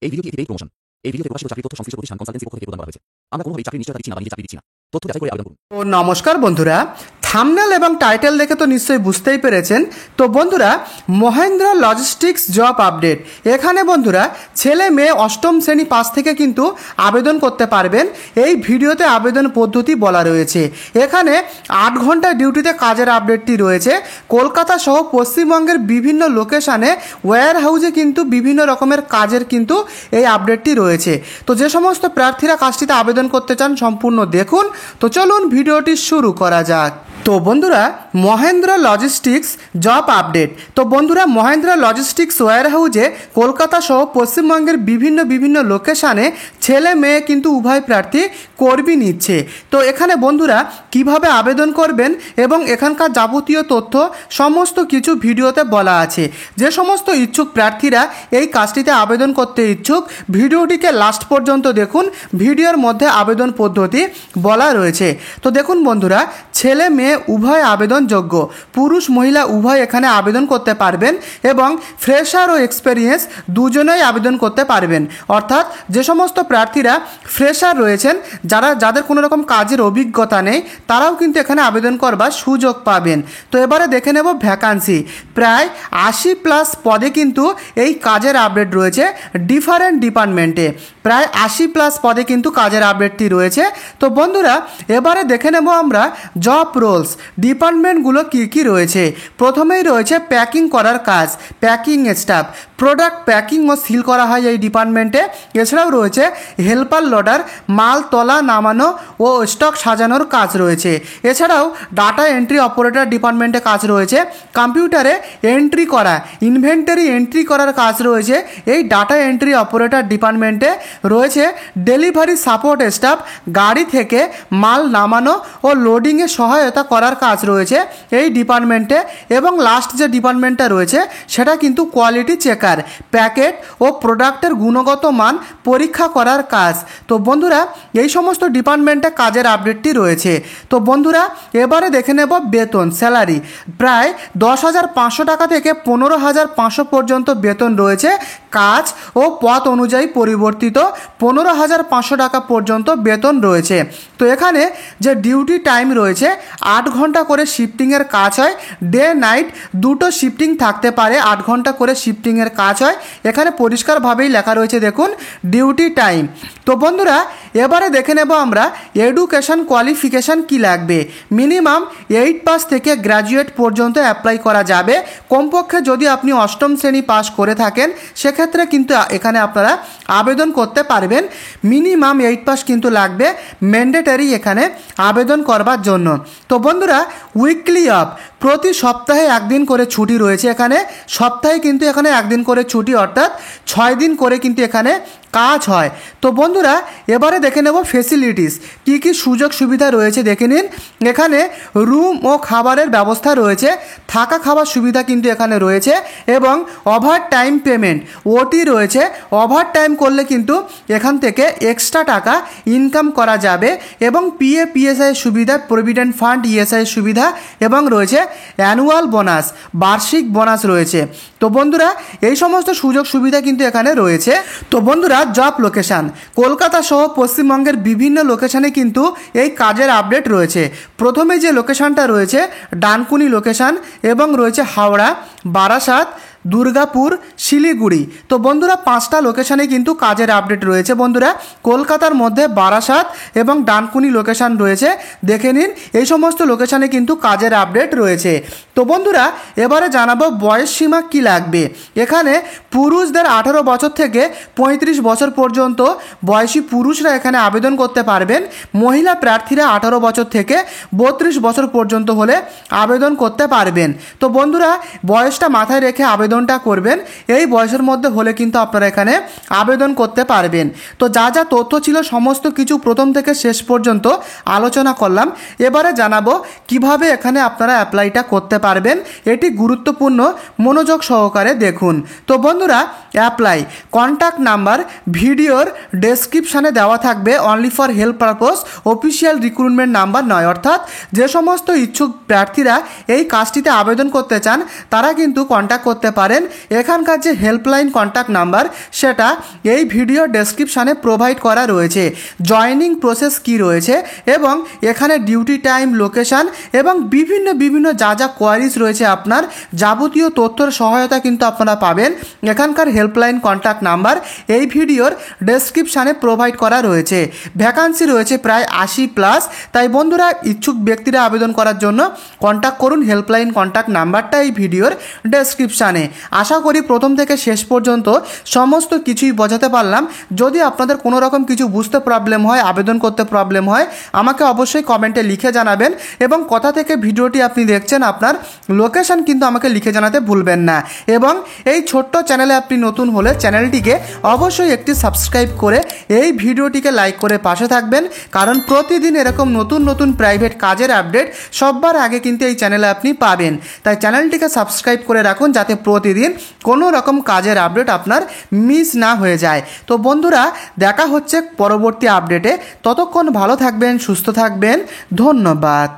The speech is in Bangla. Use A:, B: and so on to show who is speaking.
A: এই ভিডিওটি একটি পেইড প্রমোশন। এই ভিডিওতে প্রকাশিত চাকরির তথ্য সংশ্লিষ্ট প্রতিষ্ঠান কনসালটেন্সি পক্ষ থেকে প্রদান করা হয়েছে। আমরা কোনোভাবেই চাকরির নিশ্চয়তা দিচ্ছি না বা নিজে চাকরি দিচ্ছি না। তথ্য যাচাই করে আবেদন করুন।
B: তো নমস্কার বন্ধুরা, থাম্বনেল এবং টাইটেল দেখে তো নিশ্চয়ই বুঝতেই পেরেছেন। তো বন্ধুরা, মহেন্দ্রা লজিস্টিক্স জব আপডেট, এখানে বন্ধুরা ছেলে মেয়ে অষ্টম শ্রেণী পাস থেকে কিন্তু আবেদন করতে পারবেন। এই ভিডিওতে আবেদন পদ্ধতি বলা রয়েছে। এখানে 8 ঘন্টা ডিউটিতে কাজের আপডেটটি রয়েছে। কলকাতা সহ পশ্চিমবঙ্গের বিভিন্ন লোকেশানে ওয়্যার হাউসে কিন্তু বিভিন্ন রকমের কাজের কিন্তু এই আপডেটটি রয়েছে। তো যে সমস্ত প্রার্থীরা কাজটিতে আবেদন করতে চান সম্পূর্ণ দেখুন। তো চলুন ভিডিওটি শুরু করা যাক। তো বন্ধুরা, মহেন্দ্রা লজিস্টিক্স জব আপডেট। তো বন্ধুরা, মহেন্দ্রা লজিস্টিক্স ওয়্যার হাউসে কলকাতা সহ পশ্চিমবঙ্গের বিভিন্ন লোকেশানে ছেলে মেয়ে কিন্তু উভয় প্রার্থী কর্মী নিচ্ছে। তো এখানে বন্ধুরা কিভাবে আবেদন করবেন এবং এখানকার যাবতীয় তথ্য সমস্ত কিছু ভিডিওতে বলা আছে। যে সমস্ত ইচ্ছুক প্রার্থীরা এই কাজটিতে আবেদন করতে ইচ্ছুক, ভিডিওটিকে লাস্ট পর্যন্ত দেখুন। ভিডিওর মধ্যে আবেদন পদ্ধতি বলা রয়েছে। তো দেখুন বন্ধুরা, ছেলে মেয়ে উভয় আবেদনযোগ্য, পুরুষ মহিলা উভয় এখানে আবেদন করতে পারবেন এবং ফ্রেশার ও এক্সপেরিয়েন্স দুজনেই আবেদন করতে পারবেন। অর্থাৎ যে সমস্ত প্রার্থীরা ফ্রেশার রয়েছেন, যাদের কোনো রকম কাজের অভিজ্ঞতা নেই, তারাও কিন্তু এখানে আবেদন করবার সুযোগ পাবেন। তো এবারে দেখে নেব ভ্যাকান্সি। প্রায় 80+ পদে কিন্তু এই কাজের আপডেট রয়েছে ডিফারেন্ট ডিপার্টমেন্টে। প্রায় 80+ পদে কিন্তু কাজের আপডেটটি রয়েছে। তো বন্ধুরা, এবারে দেখে নেব আমরা জব রোলস, ডিপার্টমেন্টগুলো কী কী রয়েছে। প্রথমেই রয়েছে প্যাকিং করার কাজ, প্যাকিং স্টাফ, প্রোডাক্ট প্যাকিং ও সিল করা হয় এই ডিপার্টমেন্টে। এছাড়াও রয়েছে হেল্পার লোডার, মাল তোলা নামানো ও স্টক সাজানোর কাজ রয়েছে। এছাড়াও ডাটা এন্ট্রি অপারেটর ডিপার্টমেন্টে কাজ রয়েছে। কম্পিউটারে এন্ট্রি করা, ইনভেন্টরি এন্ট্রি করার কাজ রয়েছে এই ডাটা এন্ট্রি অপারেটর ডিপার্টমেন্টে। রয়েছে ডেলিভারি সাপোর্ট স্টাফ, গাড়ি থেকে মাল নামানো ও লোডিংয়ে সহায়তা করার কাজ রয়েছে এই ডিপার্টমেন্টে। এবং লাস্ট যে ডিপার্টমেন্টটা রয়েছে সেটা কিন্তু কোয়ালিটি চেকার, প্যাকেট ও প্রোডাক্টের গুণগত মান পরীক্ষা করার কাজ। তো বন্ধুরা, এই সমস্ত ডিপার্টমেন্টে কাজের আপডেটটি রয়েছে। তো বন্ধুরা, এবারে দেখে নেব বেতন, স্যালারি। প্রায় 10,500 টাকা থেকে 15,500 পর্যন্ত বেতন রয়েছে। কাজ ও পথ অনুযায়ী পরিবর্তিত 15,500 টাকা পর্যন্ত বেতন রয়েছে। তো এখানে যে ডিউটি টাইম রয়েছে 8 ঘন্টা করে শিফটিংয়ের কাজ হয়। ডে নাইট দুটো শিফটিং থাকতে পারে, 8 ঘন্টা করে শিফটিংয়ের কাজ হয়। এখানে পরিষ্কারভাবেই লেখা রয়েছে দেখুন ডিউটি টাইম। তো বন্ধুরা, এবারে দেখে নেব আমরা এডুকেশন কোয়ালিফিকেশান কি লাগবে। মিনিমাম 8 পাস থেকে গ্র্যাজুয়েট পর্যন্ত অ্যাপ্লাই করা যাবে। কমপক্ষে যদি আপনি অষ্টম শ্রেণী পাস করে থাকেন সেক্ষেত্রে কিন্তু এখানে আপনারা আবেদন করতে পারবেন। মিনিমাম 8 পাস কিন্তু লাগবে, ম্যান্ডেটারি এখানে আবেদন করবার জন্য। তো বন্ধুরা, উইকলি অফ, প্রতি সপ্তাহে 1 দিন করে ছুটি রয়েছে এখানে। সপ্তাহে কিন্তু এখানে 1 দিন করে ছুটি, অর্থাৎ 6 দিন করে কিন্তু এখানে কাজ হয়। তো বন্ধুরা, এবারে দেখে নেব ফেসিলিটিস, কি কি সুযোগ সুবিধা রয়েছে দেখে নিন। এখানে রুম ও খাবারের ব্যবস্থা রয়েছে, থাকা খাবার সুবিধা কিন্তু এখানে রয়েছে এবং ওভার টাইম পেমেন্ট, ওটি রয়েছে। ওভার টাইম করলে কিন্তু এখান থেকে এক্সট্রা টাকা ইনকাম করা যাবে এবং পিএফ সুবিধা, প্রভিডেন্ট ফান্ড, ইএসআই সুবিধা এবং রয়েছে অ্যানুয়াল বোনাস, বার্ষিক বোনাস রয়েছে। তো বন্ধুরা, এই সমস্ত সুযোগ সুবিধা কিন্তু এখানে রয়েছে। তো বন্ধুরা, জব লোকেশান, কলকাতা সহ পশ্চিমবঙ্গের বিভিন্ন লোকেশানে কিন্তু এই কাজের আপডেট রয়েছে। প্রথমে যে লোকেশানটা রয়েছে ডানকুনি লোকেশান এবং রয়েছে হাওড়া, বারাসাত, দুর্গাপুর, শিলিগুড়ি। তো বন্ধুরা, 5টা লোকেশানে কিন্তু কাজের আপডেট রয়েছে। বন্ধুরা, কলকাতার মধ্যে বারাসাত এবং ডানকুনি লোকেশান রয়েছে, দেখে নিন। এই সমস্ত লোকেশানে কিন্তু কাজের আপডেট রয়েছে। তো বন্ধুরা, এবারে জানাবো বয়স সীমা কী লাগবে। এখানে পুরুষদের 18 বছর থেকে 35 বছর পর্যন্ত বয়সী পুরুষরা এখানে আবেদন করতে পারবেন। মহিলা প্রার্থীরা 18 বছর থেকে 32 বছর পর্যন্ত হলে আবেদন করতে পারবেন। তো বন্ধুরা, বয়সটা মাথায় রেখে আবেদনটা করবেন। এই বয়সের মধ্যে হলে কিন্তু আপনারা এখানে আবেদন করতে পারবেন। তো যা যা তথ্য ছিল সমস্ত কিছু প্রথম থেকে শেষ পর্যন্ত আলোচনা করলাম। এবারে জানাবো কিভাবে এখানে আপনারা অ্যাপ্লাইটা করতে পারবেন। এটি গুরুত্বপূর্ণ, মনোযোগ সহকারে দেখুন। তো বন্ধুরা, অ্যাপ্লাই কন্ট্যাক্ট নাম্বার ভিডিওর ডেসক্রিপশানে দেওয়া থাকবে, only for help purpose, official recruitment number নয়। অর্থাৎ যে সমস্ত ইচ্ছুক প্রার্থীরা এই কাজটিতে আবেদন করতে চান তারা কিন্তু কন্ট্যাক্ট করতে পারেন। এখানকার যে হেল্পলাইন কন্ট্যাক্ট নাম্বার সেটা এই ভিডিও ডেসক্রিপশানে প্রোভাইড করা রয়েছে। জয়নিং প্রসেস কি রয়েছে এবং এখানে ডিউটি টাইম, লোকেশান এবং বিভিন্ন যা যা কোয়ারিজ রয়েছে আপনার যাবতীয় তথ্যের সহায়তা কিন্তু আপনারা পাবেন। এখানকার হেল্পলাইন কন্ট্যাক্ট নাম্বার এই ভিডিওর ডেসক্রিপশানে প্রোভাইড করা রয়েছে। ভ্যাকান্সি রয়েছে প্রায় 80+। তাই বন্ধুরা ইচ্ছুক ব্যক্তিরা আবেদন করার জন্য কন্ট্যাক্ট করুন হেল্পলাইন কন্ট্যাক্ট নাম্বারটা এই ভিডিওর ডেসক্রিপশানে। আশা করি প্রথম থেকে শেষ পর্যন্ত সমস্ত কিছুই বোঝাতে পারলাম। যদি আপনাদের কোনো রকম কিছু বুঝতে প্রবলেম হয়, আবেদন করতে প্রবলেম হয়, আমাকে অবশ্যই কমেন্টে লিখে জানাবেন এবং কোথা থেকে ভিডিওটি আপনি দেখছেন আপনার লোকেশন কিন্তু আমাকে লিখে জানাতে ভুলবেন না। এবং এই ছোট্ট চ্যানেলে আপনি নতুন হলে চ্যানেলটিকে অবশ্যই একটি সাবস্ক্রাইব করে এই ভিডিওটিকে লাইক করে পাশে থাকবেন, কারণ প্রতিদিন এরকম নতুন প্রাইভেট কাজের আপডেট সবার আগে কিন্তু এই চ্যানেলে আপনি পাবেন। তাই চ্যানেলটিকে সাবস্ক্রাইব করে রাখুন যাতে প্রতিদিন কোনো রকম কাজের আপডেট আপনার মিস না হয়ে যায়। তো বন্ধুরা দেখা হচ্ছে পরবর্তী আপডেটে। ততক্ষণ ভালো থাকবেন, সুস্থ থাকবেন। ধন্যবাদ।